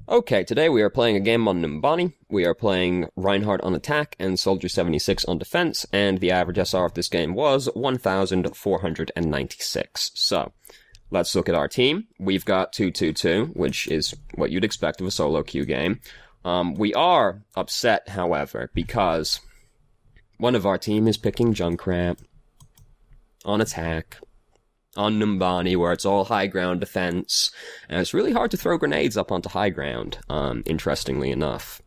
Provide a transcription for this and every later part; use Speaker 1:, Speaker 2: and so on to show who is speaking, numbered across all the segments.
Speaker 1: Okay, today we are playing a game on Numbani. We are playing Reinhardt on attack and Soldier 76 on defense, and the average SR of this game was 1,496. So, let's look at our team. We've got 2-2-2, which is what you'd expect of a solo queue game. We are upset, however, because one of our team is picking Junkrat on attack on Numbani, where it's all high ground defense, and it's really hard to throw grenades up onto high ground, interestingly enough.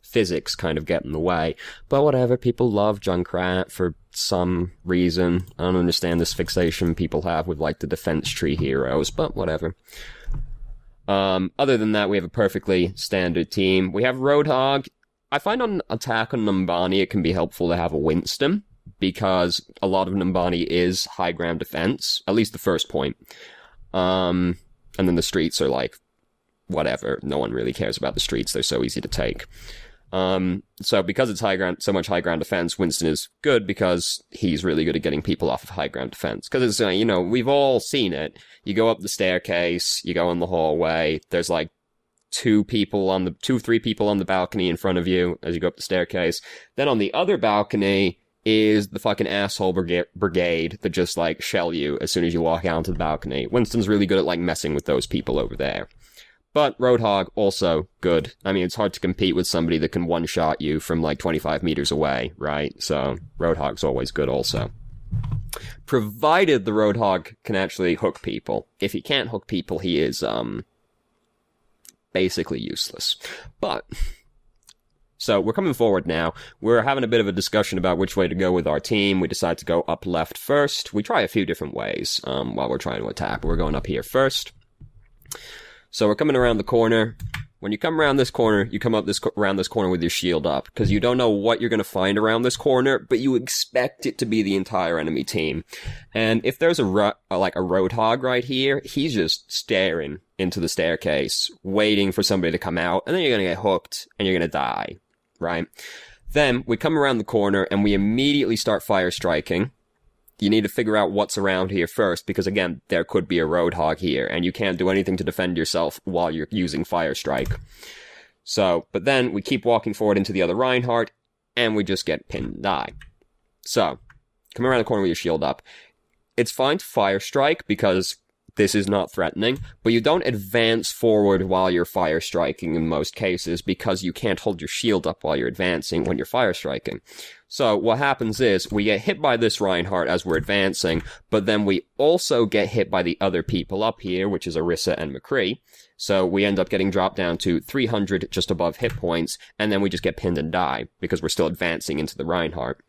Speaker 1: Physics kind of get in the way, but whatever, people love Junkrat for some reason. I don't understand this fixation people have with, like, the defense tree heroes, but whatever. Other than that, we have a perfectly standard team. We have Roadhog. I find on attack on Numbani, it can be helpful to have a Winston, because a lot of Numbani is high ground defense, at least the first point. And then the streets are like, whatever, no one really cares about the streets, they're so easy to take. So because it's high ground, so much high ground defense, Winston is good because he's really good at getting people off of high ground defense. Because it's, we've all seen it. You go up the staircase, you go in the hallway, there's like three people on the balcony in front of you as you go up the staircase. Then on the other balcony is the fucking asshole brigade that just, like, shell you as soon as you walk out onto the balcony. Winston's really good at, like, messing with those people over there. But Roadhog, also good. I mean, it's hard to compete with somebody that can one-shot you from, like, 25 meters away, right? So, Roadhog's always good also. Provided the Roadhog can actually hook people. If he can't hook people, he is, basically useless. But so we're coming forward now. We're having a bit of a discussion about which way to go with our team. We decide to go up left first. We try a few different ways while we're trying to attack, but we're going up here first. So we're coming around the corner. When you come around this corner, you come up around this corner with your shield up, because you don't know what you're going to find around this corner, but you expect it to be the entire enemy team. And if there's a Roadhog right here, he's just staring into the staircase, waiting for somebody to come out, and then you're going to get hooked, and you're going to die. Right? Then we come around the corner and we immediately start fire striking. You need to figure out what's around here first, because again, there could be a Roadhog here, and you can't do anything to defend yourself while you're using fire strike. So, but then we keep walking forward into the other Reinhardt, and we just get pinned and die. So, come around the corner with your shield up. It's fine to fire strike, because this is not threatening, but you don't advance forward while you're fire striking in most cases, because you can't hold your shield up while you're advancing when you're fire striking. So what happens is, we get hit by this Reinhardt as we're advancing, but then we also get hit by the other people up here, which is Orisa and McCree. So we end up getting dropped down to 300 just above hit points, and then we just get pinned and die, because we're still advancing into the Reinhardt.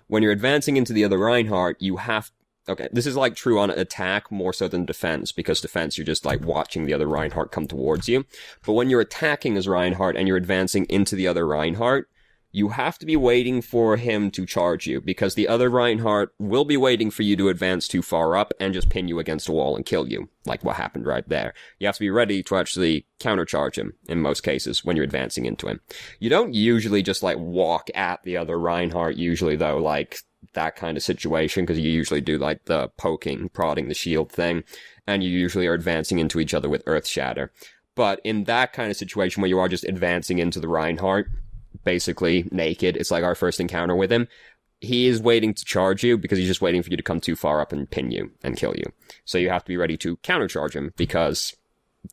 Speaker 1: When you're advancing into the other Reinhardt, you have okay, this is like true on attack more so than defense, because defense, you're just like watching the other Reinhardt come towards you. But when you're attacking as Reinhardt and you're advancing into the other Reinhardt, you have to be waiting for him to charge you, because the other Reinhardt will be waiting for you to advance too far up and just pin you against a wall and kill you, like what happened right there. You have to be ready to actually countercharge him, in most cases, when you're advancing into him. You don't usually just, like, walk at the other Reinhardt, usually, though, like that kind of situation, because you usually do, like, the poking, prodding the shield thing, and you usually are advancing into each other with Earth Shatter. But in that kind of situation where you are just advancing into the Reinhardt, basically naked, it's like our first encounter with him, he is waiting to charge you because he's just waiting for you to come too far up and pin you and kill you. So you have to be ready to countercharge him, because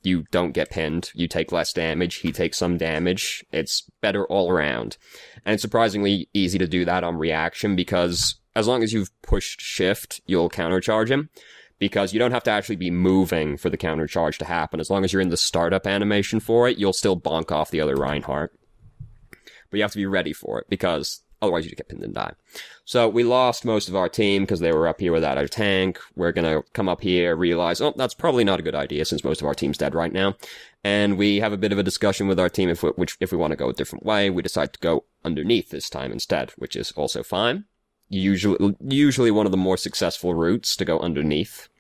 Speaker 1: you don't get pinned, you take less damage, he takes some damage, it's better all around. And it's surprisingly easy to do that on reaction, because as long as you've pushed shift, you'll countercharge him, because you don't have to actually be moving for the countercharge to happen. As long as you're in the startup animation for it, you'll still bonk off the other Reinhardt. But you have to be ready for it, because otherwise you just get pinned and die. So we lost most of our team because they were up here without our tank. We're gonna come up here, realize, oh, that's probably not a good idea since most of our team's dead right now. And we have a bit of a discussion with our team if we want to go a different way. We decide to go underneath this time instead, which is also fine. Usually one of the more successful routes to go underneath.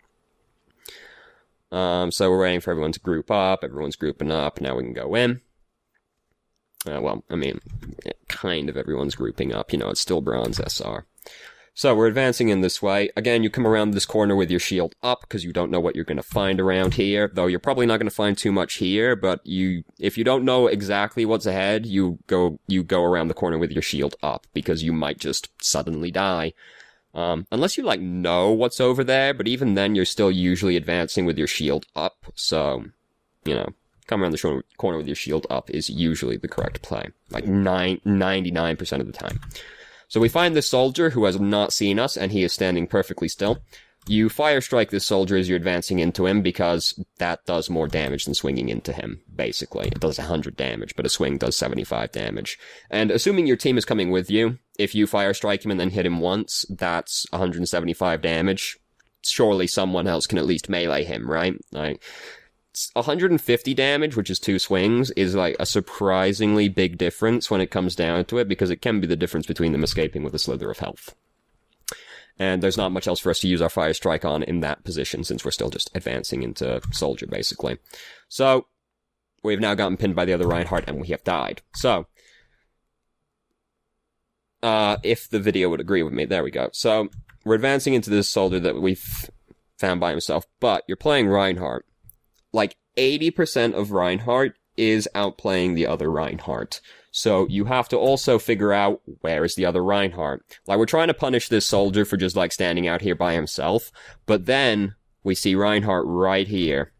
Speaker 1: So we're waiting for everyone to group up. Everyone's grouping up. Now we can go in. Well, I mean, kind of everyone's grouping up. You know, it's still bronze SR. So we're advancing in this way. Again, you come around this corner with your shield up because you don't know what you're going to find around here. Though you're probably not going to find too much here, but if you don't know exactly what's ahead, you go around the corner with your shield up because you might just suddenly die. Unless you know what's over there, but even then you're still usually advancing with your shield up. So, come around the corner with your shield up is usually the correct play. 99% of the time. So we find this soldier who has not seen us, and he is standing perfectly still. You fire strike this soldier as you're advancing into him, because that does more damage than swinging into him, basically. It does 100 damage, but a swing does 75 damage. And assuming your team is coming with you, if you fire strike him and then hit him once, that's 175 damage. Surely someone else can at least melee him, right? 150 damage, which is 2 swings, is a surprisingly big difference when it comes down to it, because it can be the difference between them escaping with a slither of health. And there's not much else for us to use our fire strike on in that position, since we're still just advancing into soldier, basically. So, we've now gotten pinned by the other Reinhardt, and we have died. So, if the video would agree with me, there we go. So, we're advancing into this soldier that we've found by himself, but you're playing Reinhardt. 80% of Reinhardt is outplaying the other Reinhardt. So you have to also figure out where is the other Reinhardt. We're trying to punish this soldier for just standing out here by himself, but then we see Reinhardt right here,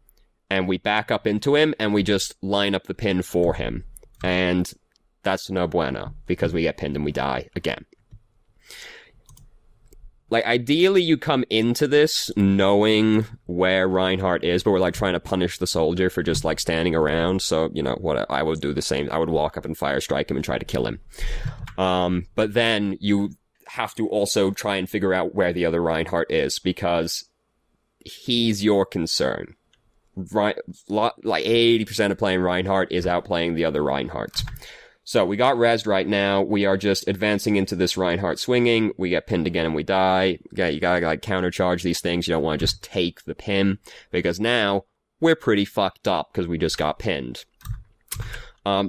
Speaker 1: and we back up into him, and we just line up the pin for him. And that's no bueno, because we get pinned and we die again. Ideally, you come into this knowing where Reinhardt is, but we're, trying to punish the soldier for just, standing around. So, what I would do the same. I would walk up and fire strike him and try to kill him. But then you have to also try and figure out where the other Reinhardt is, because he's your concern. 80% of playing Reinhardt is outplaying the other Reinhardt. So, we got rezzed right now. We are just advancing into this Reinhardt swinging. We get pinned again and we die. You gotta, countercharge these things. You don't want to just take the pin, because now we're pretty fucked up because we just got pinned.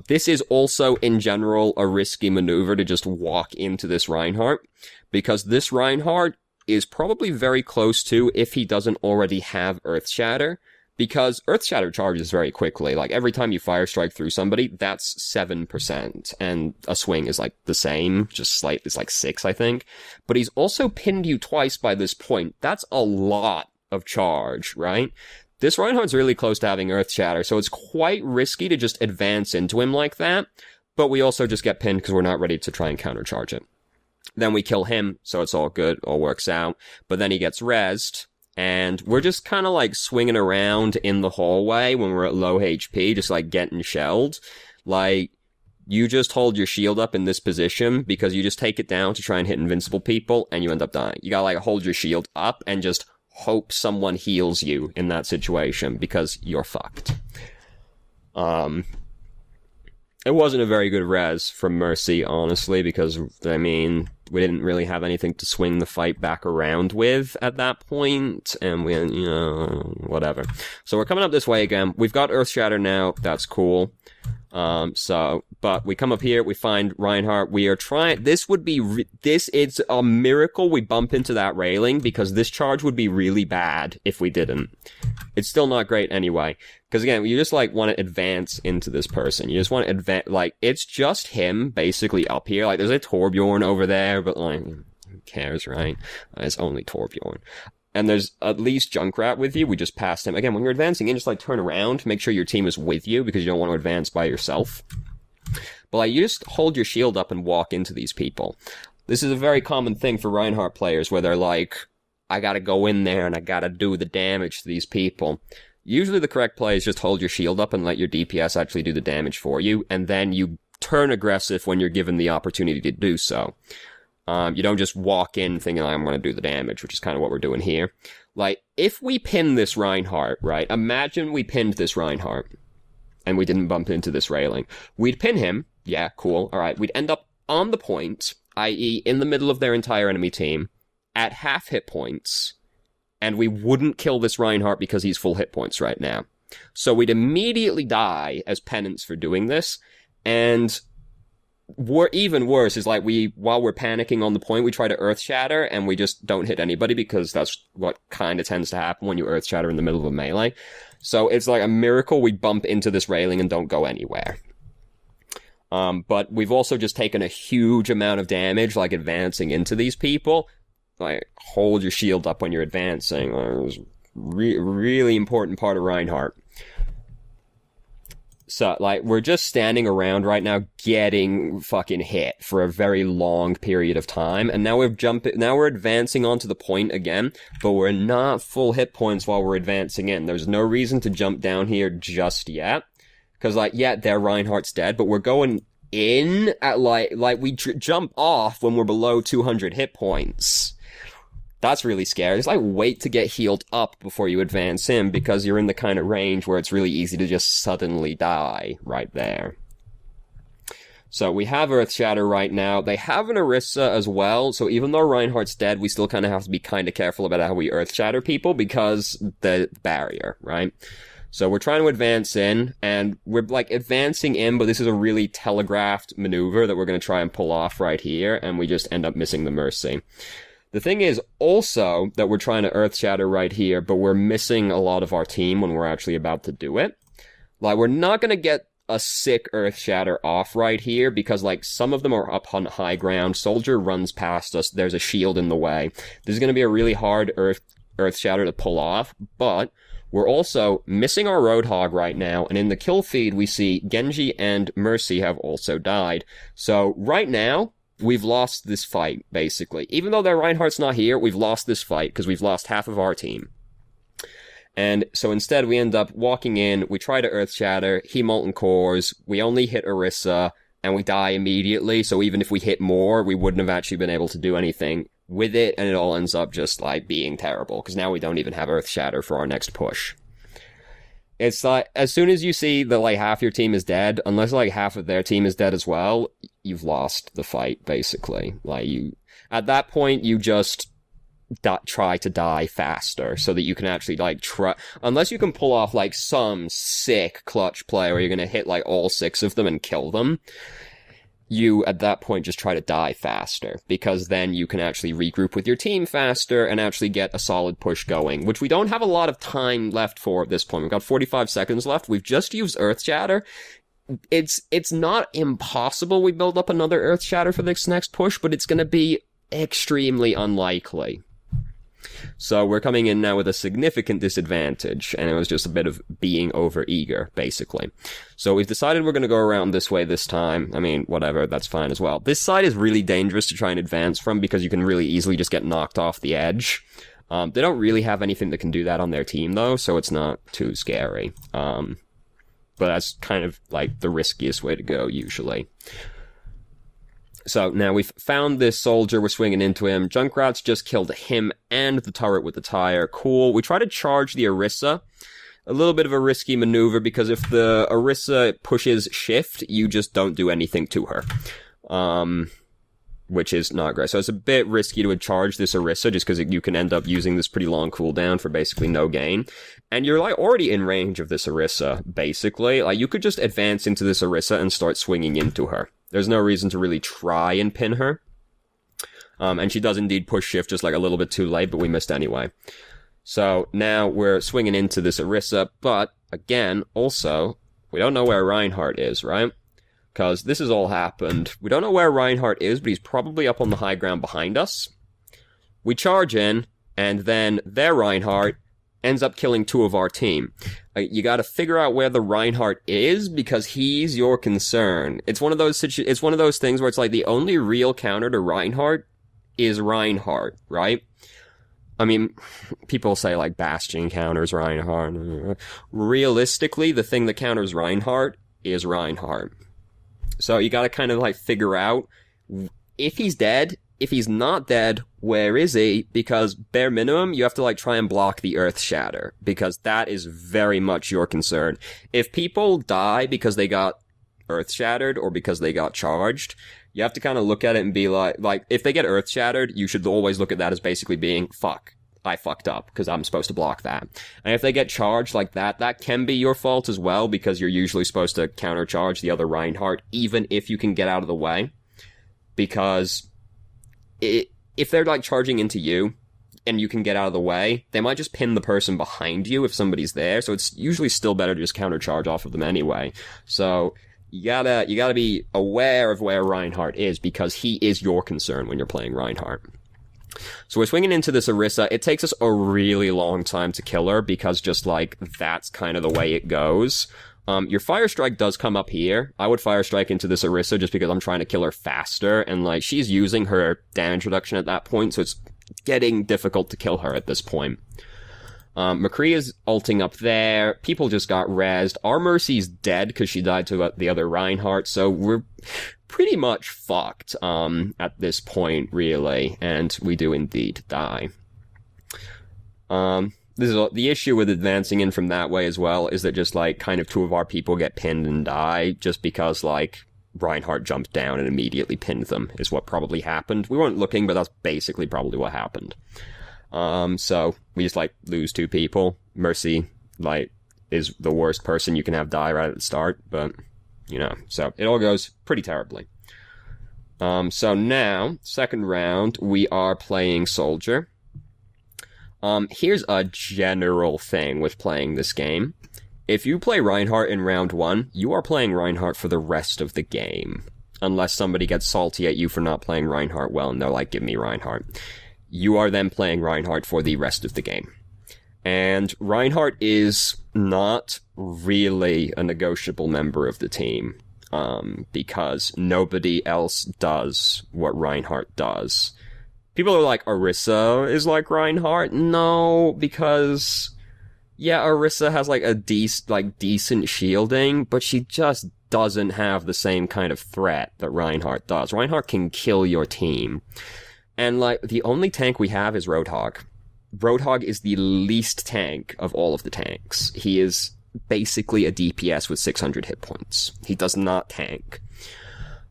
Speaker 1: This is also, in general, a risky maneuver to just walk into this Reinhardt, because this Reinhardt is probably very close to, if he doesn't already have Earth Shatter, because Earth Shatter charges very quickly. Every time you fire strike through somebody, that's 7%. And a swing is, the same. Just slightly, it's 6, I think. But he's also pinned you twice by this point. That's a lot of charge, right? This Reinhardt's really close to having Earth Shatter, so it's quite risky to just advance into him like that. But we also just get pinned because we're not ready to try and countercharge it. Then we kill him, so it's all good, all works out. But then he gets rezzed. And we're just kind of swinging around in the hallway when we're at low HP, just getting shelled. You just hold your shield up in this position because you just take it down to try and hit invincible people and you end up dying. You gotta hold your shield up and just hope someone heals you in that situation because you're fucked. It wasn't a very good res from Mercy, honestly, because, we didn't really have anything to swing the fight back around with at that point, and we, whatever. So we're coming up this way again. We've got Earth Shatter now. That's cool. But we come up here, we find Reinhardt, we are trying, it's a miracle we bump into that railing, because this charge would be really bad if we didn't. It's still not great anyway. Because again, you just want to advance into this person. You just want to advance, it's just him basically up here. There's a Torbjorn over there, but who cares, right? It's only Torbjorn. And there's at least Junkrat with you. We just passed him. Again, when you're advancing in, just turn around, make sure your team is with you, because you don't want to advance by yourself. But you just hold your shield up and walk into these people. This is a very common thing for Reinhardt players, where they're I gotta go in there and I gotta do the damage to these people. Usually the correct play is just hold your shield up and let your DPS actually do the damage for you, and then you turn aggressive when you're given the opportunity to do so. You don't just walk in thinking, I'm gonna do the damage, which is kind of what we're doing here. If we pin this Reinhardt, right? Imagine we pinned this Reinhardt, and we didn't bump into this railing. We'd pin him, yeah, cool, alright. We'd end up on the point, i.e. in the middle of their entire enemy team, at half hit points, and we wouldn't kill this Reinhardt because he's full hit points right now. So we'd immediately die as penance for doing this, and even worse is, like, while we're panicking on the point, we try to Earth Shatter, and we just don't hit anybody, because that's what kind of tends to happen when you Earth Shatter in the middle of a melee. So it's like a miracle we bump into this railing and don't go anywhere. But we've also just taken a huge amount of damage, like, advancing into these people. Like, hold your shield up when you're advancing. It was really important part of Reinhardt. So, like, we're just standing around right now getting fucking hit for a very long period of time, and now we're advancing onto the point again, but we're not full hit points while we're advancing in. There's no reason to jump down here just yet, because, like, yeah, their Reinhardt's dead, but we're going in at, like we jump off when we're below 200 hit points. That's really scary. It's like, wait to get healed up before you advance in, because you're in the kind of range where it's really easy to just suddenly die right there. So we have Earth Shatter right now. They have an Orisa as well, so even though Reinhardt's dead, we still kind of have to be kind of careful about how we Earth Shatter people, because the barrier, right? So we're trying to advance in, and we're, like, advancing in, but this is a really telegraphed maneuver that we're going to try and pull off right here, and we just end up missing the Mercy. The thing is also that we're trying to Earth Shatter right here, but we're missing a lot of our team when we're actually about to do it. Like, we're not going to get a sick Earth Shatter off right here, because, like, some of them are up on high ground. Soldier runs past us. There's a shield in the way. This is going to be a really hard Earth Shatter to pull off, but we're also missing our Roadhog right now, and in the kill feed we see Genji and Mercy have also died. So right now, we've lost this fight, basically. Even though their Reinhardt's not here, we've lost this fight, because we've lost half of our team. And so instead, we end up walking in, we try to Earth Shatter, he Molten Cores, we only hit Orisa, and we die immediately, so even if we hit more, we wouldn't have actually been able to do anything with it, and it all ends up just, like, being terrible, because now we don't even have Earth Shatter for our next push. It's like, as soon as you see that, like, half your team is dead, unless, like, half of their team is dead as well, you've lost the fight, basically. Like, at that point, you just try to die faster, so that you can actually, like, unless you can pull off, like, some sick clutch play where you're gonna hit, like, all 6 of them and kill them, you, at that point, just try to die faster, because then you can actually regroup with your team faster and actually get a solid push going, which we don't have a lot of time left for at this point. We've got 45 seconds left. We've just used Earth Shatter. It's not impossible we build up another Earth Shatter for this next push, but it's going to be extremely unlikely. So we're coming in now with a significant disadvantage, and it was just a bit of being over-eager, basically. So we've decided we're going to go around this way this time. I mean, whatever, that's fine as well. This side is really dangerous to try and advance from, because you can really easily just get knocked off the edge. They don't really have anything that can do that on their team, though, so it's not too scary. But that's kind of, like, the riskiest way to go, usually. So now we've found this soldier, we're swinging into him. Junkrat's just killed him and the turret with the tire. Cool. We try to charge the Orisa. A little bit of a risky maneuver, because if the Orisa pushes shift, you just don't do anything to her. Which is not great. So it's a bit risky to charge this Orisa, just because you can end up using this pretty long cooldown for basically no gain. And you're, like, already in range of this Orisa, basically. Like, you could just advance into this Orisa and start swinging into her. There's no reason to really try and pin her. And she does indeed push shift just, like, a little bit too late, but we missed anyway. So now we're swinging into this Orisa, but again, also, we don't know where Reinhardt is, right? Because this has all happened. We don't know where Reinhardt is, but he's probably up on the high ground behind us. We charge in, and then their Reinhardt ends up killing 2 of our team. You gotta figure out where the Reinhardt is, because he's your concern. It's one of those things where it's like the only real counter to Reinhardt is Reinhardt, right? I mean, people say, like, Bastion counters Reinhardt. Realistically, the thing that counters Reinhardt is Reinhardt. So you gotta kind of, like, figure out if he's dead. If he's not dead, where is he? Because bare minimum, you have to, like, try and block the Earth Shatter, because that is very much your concern. If people die because they got Earth Shattered or because they got charged, you have to kind of look at it and be like, if they get Earth Shattered, you should always look at that as basically being, fuck, I fucked up because I'm supposed to block that. And if they get charged like that, that can be your fault as well, because you're usually supposed to countercharge the other Reinhardt, even if you can get out of the way. Because if they're like charging into you and you can get out of the way, they might just pin the person behind you if somebody's there. So it's usually still better to just countercharge off of them anyway. So you gotta be aware of where Reinhardt is, because he is your concern when you're playing Reinhardt. So we're swinging into this Orisa. It takes us a really long time to kill her, because just like, that's kind of the way it goes. Your Fire Strike does come up here. I would Fire Strike into this Orisa just because I'm trying to kill her faster, and like, she's using her damage reduction at that point, so it's getting difficult to kill her at this point. McCree is ulting up there. People just got rezzed. Our Mercy's dead because she died to the other Reinhardt, so we're pretty much fucked at this point, really, and we do indeed die. This is the issue with advancing in from that way as well, is that just like kind of two of our people get pinned and die just because like Reinhardt jumped down and immediately pinned them is what probably happened. We weren't looking, but that's basically probably what happened. So we just like lose two people. Mercy like is the worst person you can have die right at the start, but you know, so it all goes pretty terribly. So now, second round, we are playing Soldier. Here's a general thing with playing this game. If you play Reinhardt in round 1, you are playing Reinhardt for the rest of the game. Unless somebody gets salty at you for not playing Reinhardt well and they're like, give me Reinhardt. You are then playing Reinhardt for the rest of the game. And Reinhardt is not really a negotiable member of the team. Because nobody else does what Reinhardt does. People are like, Orisa is like Reinhardt? No, because yeah, Orisa has like a decent shielding, but she just doesn't have the same kind of threat that Reinhardt does. Reinhardt can kill your team. And like, the only tank we have is Roadhog. Roadhog is the least tank of all of the tanks. He is basically a DPS with 600 hit points. He does not tank.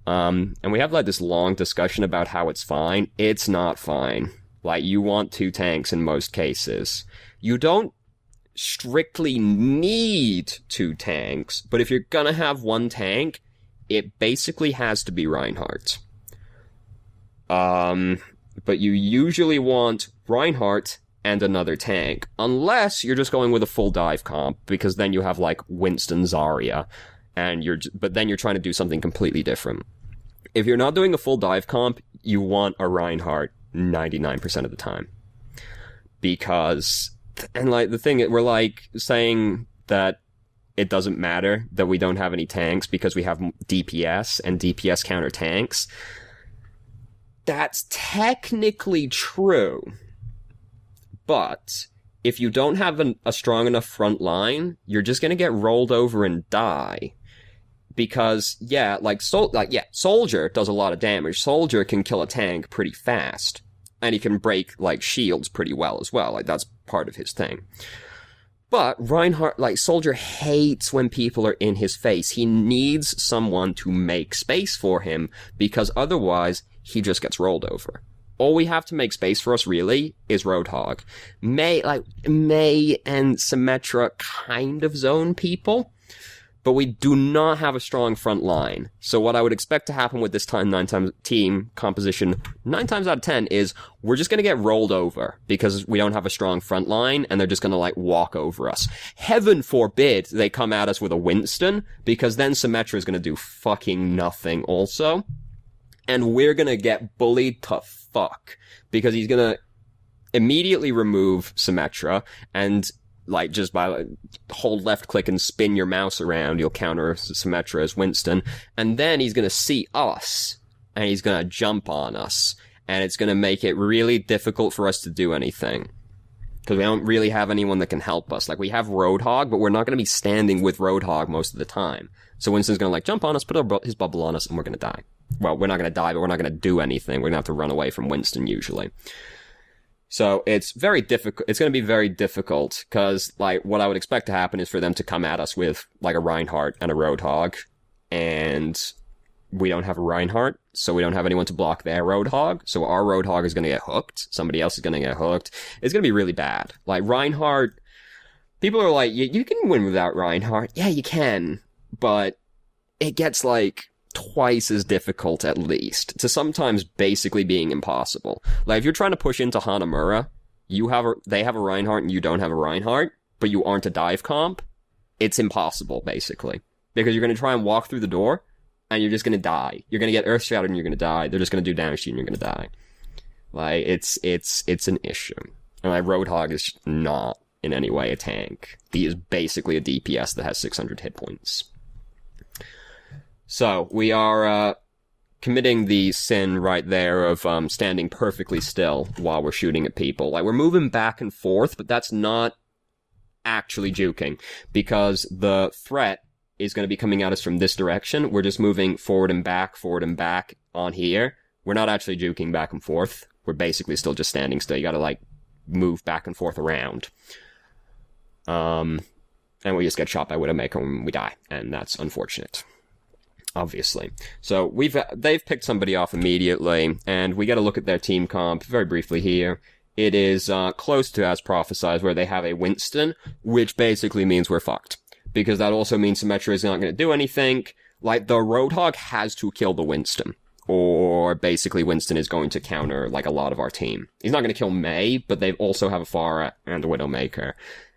Speaker 1: And we have like this long discussion about how it's fine. It's not fine. Like, you want two tanks in most cases. You don't strictly need two tanks, but if you're gonna have one tank, it basically has to be Reinhardt. But you usually want Reinhardt and another tank, unless you're just going with a full dive comp, because then you have like Winston Zarya, and but then you're trying to do something completely different. If you're not doing a full dive comp, you want a Reinhardt 99% of the time. Because, and like the thing, we're like saying that it doesn't matter that we don't have any tanks because we have DPS and DPS counter tanks. That's technically true. But if you don't have a strong enough front line, you're just gonna get rolled over and die. Because, yeah, Soldier does a lot of damage. Soldier can kill a tank pretty fast. And he can break, like, shields pretty well as well. Like, that's part of his thing. But Reinhardt, like, Soldier hates when people are in his face. He needs someone to make space for him, because otherwise, he just gets rolled over. All we have to make space for us, really, is Roadhog. May and Symmetra kind of zone people, but we do not have a strong front line. So what I would expect to happen with this team composition, 9 times out of 10, is we're just going to get rolled over because we don't have a strong front line, and they're just going to, like, walk over us. Heaven forbid they come at us with a Winston, because then Symmetra is going to do fucking nothing also. And we're going to get bullied to fuck, because he's going to immediately remove Symmetra, and like, just by hold left click and spin your mouse around, you'll counter Symmetra as Winston, and then he's gonna see us, and he's gonna jump on us, and it's gonna make it really difficult for us to do anything. Because we don't really have anyone that can help us. Like, we have Roadhog, but we're not gonna be standing with Roadhog most of the time. So Winston's gonna, like, jump on us, put his bubble on us, and we're gonna die. Well, we're not gonna die, but we're not gonna do anything. We're gonna have to run away from Winston, usually. So it's very difficult. It's going to be very difficult because, like, what I would expect to happen is for them to come at us with, like, a Reinhardt and a Roadhog, and we don't have a Reinhardt, so we don't have anyone to block their Roadhog, so our Roadhog is going to get hooked, somebody else is going to get hooked. It's going to be really bad. Like, Reinhardt, people are like, you can win without Reinhardt. Yeah, you can, but it gets, like, twice as difficult at least, to sometimes basically being impossible. Like, if you're trying to push into Hanamura, they have a Reinhardt and you don't have a Reinhardt, but you aren't a dive comp, it's impossible, basically. Because you're going to try and walk through the door, and you're just going to die. You're going to get earth shattered and you're going to die. They're just going to do damage to you and you're going to die. Like, it's an issue. And like, Roadhog is not in any way a tank. He is basically a DPS that has 600 hit points. So, we are, committing the sin right there of, standing perfectly still while we're shooting at people. Like, we're moving back and forth, but that's not actually juking. Because the threat is going to be coming at us from this direction. We're just moving forward and back on here. We're not actually juking back and forth. We're basically still just standing still. You gotta, like, move back and forth around. And we just get shot by Widowmaker when we die. And that's unfortunate. Obviously. So, they've picked somebody off immediately, and we get a look at their team comp very briefly here. It is, close to as prophesized, where they have a Winston, which basically means we're fucked. Because that also means Symmetra is not going to do anything. Like, the Roadhog has to kill the Winston. Or, basically, Winston is going to counter, like, a lot of our team. He's not going to kill Mei, but they also have a Pharah and a Widowmaker.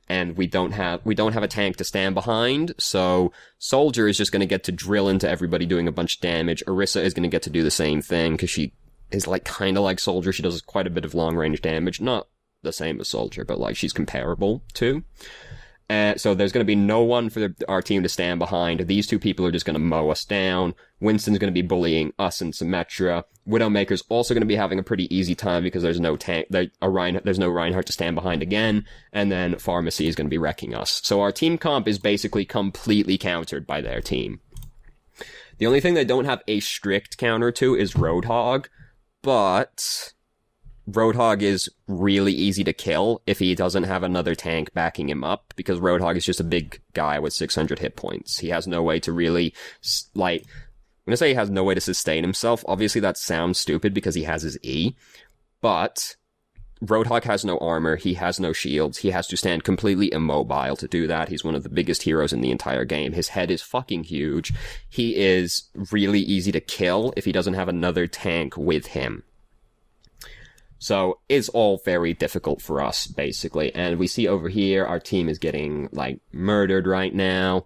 Speaker 1: And we don't have a tank to stand behind, so Soldier is just going to get to drill into everybody doing a bunch of damage. Orisa is going to get to do the same thing, because she is, like, kind of like Soldier. She does quite a bit of long-range damage. Not the same as Soldier, but, like, she's comparable, too. So there's going to be no one for our team to stand behind. These two people are just going to mow us down. Winston's going to be bullying us and Symmetra. Widowmaker's also going to be having a pretty easy time because there's no tank, there's no Reinhardt to stand behind again. And then Pharmacy is going to be wrecking us. So our team comp is basically completely countered by their team. The only thing they don't have a strict counter to is Roadhog, but Roadhog is really easy to kill if he doesn't have another tank backing him up, because Roadhog is just a big guy with 600 hit points. He has no way to really, like, I'm gonna say he has no way to sustain himself. Obviously that sounds stupid because he has his E, but Roadhog has no armor, he has no shields, he has to stand completely immobile to do that. He's one of the biggest heroes in the entire game. His head is fucking huge. He is really easy to kill if he doesn't have another tank with him. So, it's all very difficult for us, basically. And we see over here, our team is getting, like, murdered right now.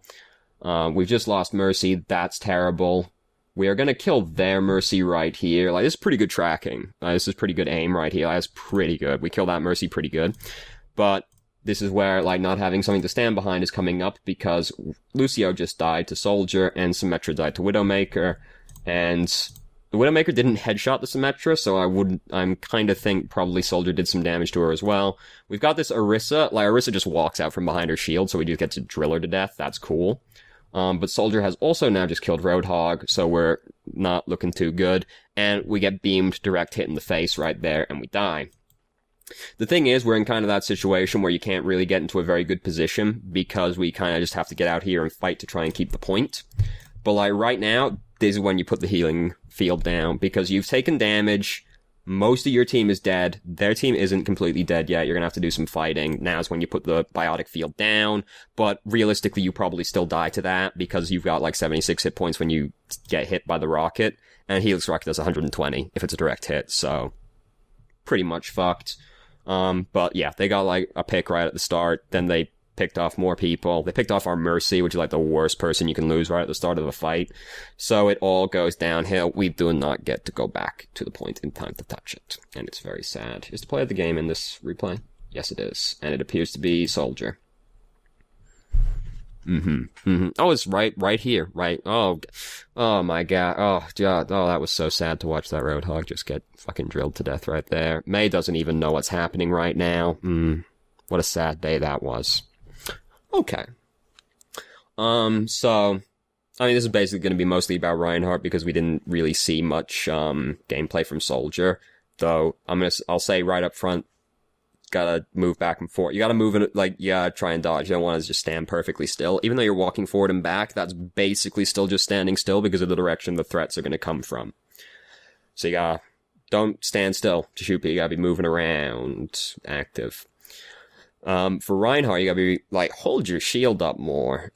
Speaker 1: We've just lost Mercy. That's terrible. We are gonna kill their Mercy right here. Like, this is pretty good tracking. This is pretty good aim right here. That's pretty good. We kill that Mercy pretty good. But this is where, like, not having something to stand behind is coming up, because Lucio just died to Soldier, and Symmetra died to Widowmaker, and the Widowmaker didn't headshot the Symmetra, so I'm kinda think probably Soldier did some damage to her as well. We've got this Orisa. Like, Orisa just walks out from behind her shield, so we just get to drill her to death. That's cool. But Soldier has also now just killed Roadhog, so we're not looking too good. And we get beamed direct hit in the face right there, and we die. The thing is, we're in kind of that situation where you can't really get into a very good position, because we kind of just have to get out here and fight to try and keep the point. But, like, right now, this is when you put the healing field down, because you've taken damage, most of your team is dead, their team isn't completely dead yet, you're gonna have to do some fighting. Now's when you put the biotic field down, but realistically you probably still die to that, because you've got like 76 hit points when you get hit by the rocket, and Helix Rocket does 120 if it's a direct hit, so pretty much fucked. But yeah, they got like a pick right at the start, then they picked off more people. They picked off our Mercy, which is like the worst person you can lose right at the start of the fight. So it all goes downhill. We do not get to go back to the point in time to touch it. And it's very sad. Is the play of the game in this replay? Yes, it is. And it appears to be Soldier. Oh, it's right here. Right. Oh my god. Oh, God. Oh, that was so sad to watch that Roadhog just get fucking drilled to death right there. Mei doesn't even know what's happening right now. What a sad day that was. Okay. So, I mean, this is basically going to be mostly about Reinhardt, because we didn't really see much, gameplay from Soldier. Though, I'll say right up front, gotta move back and forth. You gotta move in, like, try and dodge. You don't want to just stand perfectly still. Even though you're walking forward and back, that's basically still just standing still because of the direction the threats are gonna come from. So you gotta, don't stand still to shoot people. You gotta be moving around, active. For Reinhardt, you gotta be, like, hold your shield up more.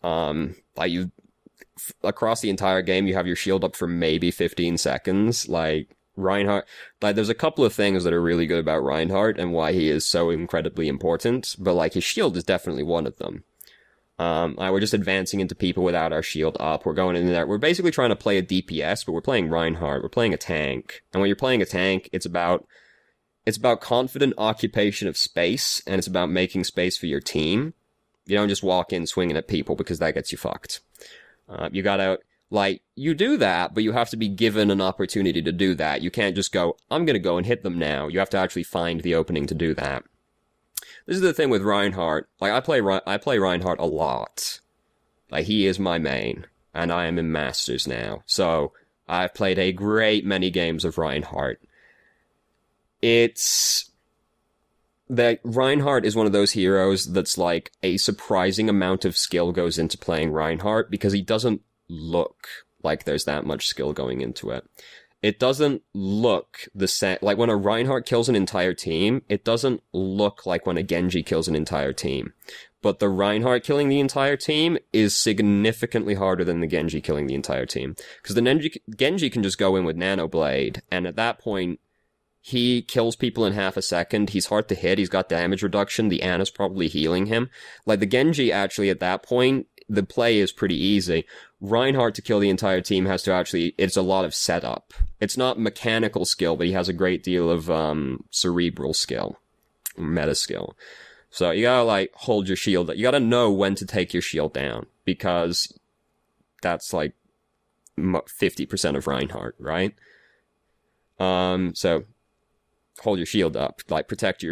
Speaker 1: Across the entire game, you have your shield up for maybe 15 seconds. Like, Reinhardt, like, there's a couple of things that are really good about Reinhardt and why he is so incredibly important, but, like, his shield is definitely one of them. We're just advancing into people without our shield up. We're going in there. We're basically trying to play a DPS, but we're playing Reinhardt. We're playing a tank. And when you're playing a tank, it's about confident occupation of space, and it's about making space for your team. You don't just walk in swinging at people, because that gets you fucked. You gotta, like, you do that, but you have to be given an opportunity to do that. You can't just go, I'm gonna go and hit them now. You have to actually find the opening to do that. This is the thing with Reinhardt. Like, I play Reinhardt a lot. Like, he is my main, and I am in Masters now. So, I've played a great many games of Reinhardt. That Reinhardt is one of those heroes that's like a surprising amount of skill goes into playing Reinhardt because he doesn't look like there's that much skill going into it. It doesn't look the same. Like, when a Reinhardt kills an entire team, it doesn't look like when a Genji kills an entire team. But the Reinhardt killing the entire team is significantly harder than the Genji killing the entire team. Because the Genji can just go in with Nano Blade, and at that point, he kills people in half a second. He's hard to hit. He's got damage reduction. The Ana's probably healing him. Like, the Genji, actually, at that point, the play is pretty easy. Reinhardt to kill the entire team has to actually, it's a lot of setup. It's not mechanical skill, but he has a great deal of cerebral skill, meta skill. So you gotta, like, hold your shield. You gotta know when to take your shield down, because that's, like, 50% of Reinhardt, right? So hold your shield up, like, protect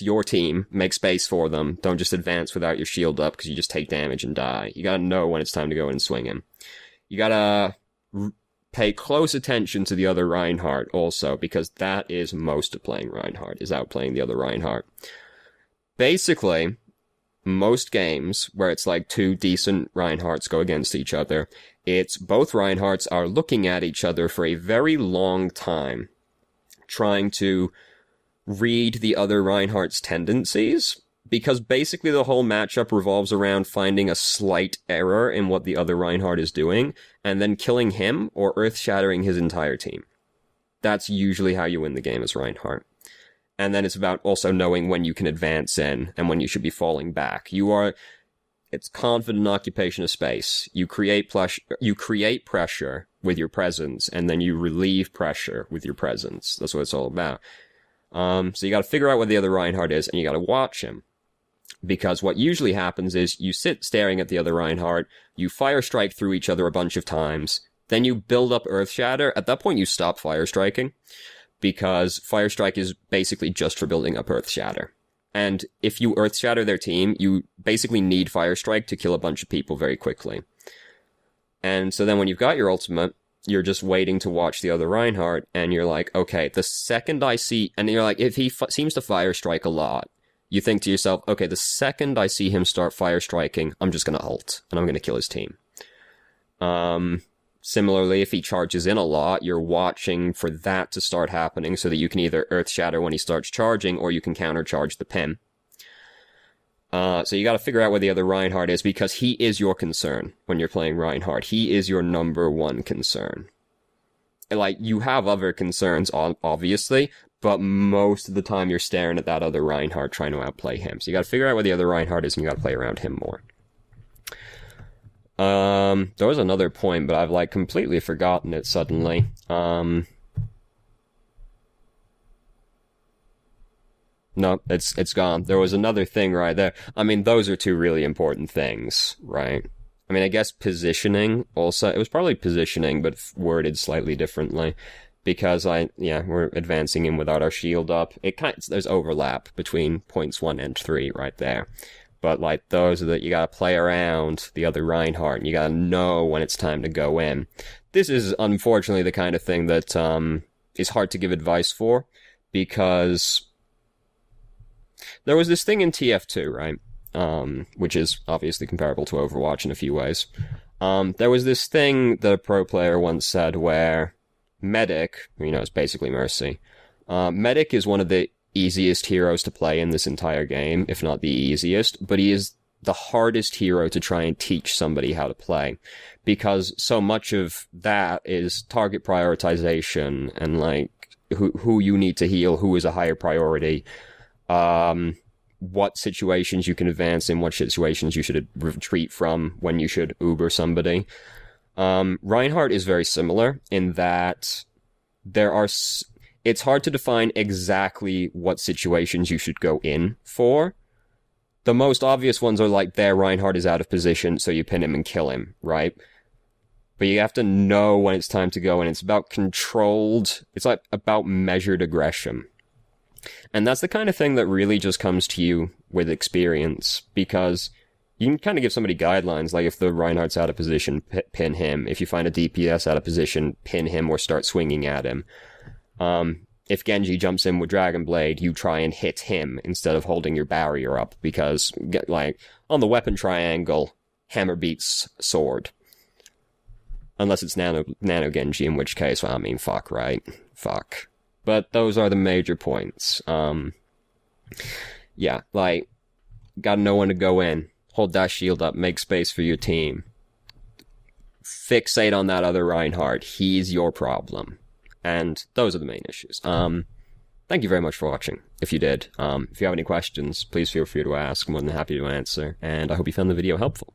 Speaker 1: your team, make space for them. Don't just advance without your shield up, because you just take damage and die. You gotta know when it's time to go in and swing him. You gotta pay close attention to the other Reinhardt also, because that is most of playing Reinhardt, is outplaying the other Reinhardt. Basically, most games where it's like two decent Reinhardts go against each other, it's both Reinhardts are looking at each other for a very long time, trying to read the other Reinhardt's tendencies, because basically the whole matchup revolves around finding a slight error in what the other Reinhardt is doing, and then killing him or earth-shattering his entire team. That's usually how you win the game as Reinhardt. And then it's about also knowing when you can advance in, and when you should be falling back. It's confident occupation of space. You create pressure with your presence, and then you relieve pressure with your presence. That's what it's all about. So you gotta figure out where the other Reinhardt is, and you gotta watch him. Because what usually happens is, you sit staring at the other Reinhardt, you fire strike through each other a bunch of times, then you build up Earth Shatter. At that point, you stop fire striking, because fire strike is basically just for building up Earth Shatter. And if you Earth Shatter their team, you basically need fire strike to kill a bunch of people very quickly. And so then when you've got your ultimate, you're just waiting to watch the other Reinhardt, and you're like, okay, the second I see, and you're like, if he seems to fire strike a lot, you think to yourself, okay, the second I see him start fire striking, I'm just gonna ult, and I'm gonna kill his team. Similarly, if he charges in a lot, you're watching for that to start happening so that you can either Earth Shatter when he starts charging, or you can countercharge the pin. So you gotta figure out where the other Reinhardt is, because he is your concern when you're playing Reinhardt. He is your number one concern. Like, you have other concerns, obviously, but most of the time you're staring at that other Reinhardt trying to outplay him. So you gotta figure out where the other Reinhardt is, and you gotta play around him more. There was another point, but I've, like, completely forgotten it suddenly. No, it's gone. There was another thing right there. I mean, those are two really important things, right? I mean, I guess positioning also, it was probably positioning, but worded slightly differently. Because we're advancing in without our shield up. There's overlap between points 1 and 3 right there. But, like, those are that you gotta play around the other Reinhardt, and you gotta know when it's time to go in. This is, unfortunately, the kind of thing that, is hard to give advice for, because There was this thing in TF2, right? Which is obviously comparable to Overwatch in a few ways. There was this thing that a pro player once said where Medic, it's basically Mercy. Medic is one of the easiest heroes to play in this entire game, if not the easiest, but he is the hardest hero to try and teach somebody how to play, because so much of that is target prioritization and like who you need to heal, who is a higher priority, what situations you can advance in, what situations you should retreat from, when you should Uber somebody. Reinhardt is very similar in that it's hard to define exactly what situations you should go in for. The most obvious ones are like, Reinhardt is out of position, so you pin him and kill him, right? But you have to know when it's time to go, and it's about it's like about measured aggression. And that's the kind of thing that really just comes to you with experience, because you can kind of give somebody guidelines, like if the Reinhardt's out of position, pin him. If you find a DPS out of position, pin him or start swinging at him. If Genji jumps in with Dragon Blade, you try and hit him instead of holding your barrier up, because, like, on the weapon triangle, hammer beats sword. Unless it's Nano Genji, in which case, well, I mean, fuck, right? Fuck. But those are the major points. Yeah, like, gotta know when to go in. Hold that shield up, make space for your team. Fixate on that other Reinhardt. He's your problem. And those are the main issues. Thank you very much for watching, if you did. If you have any questions, please feel free to ask. I'm more than happy to answer. And I hope you found the video helpful.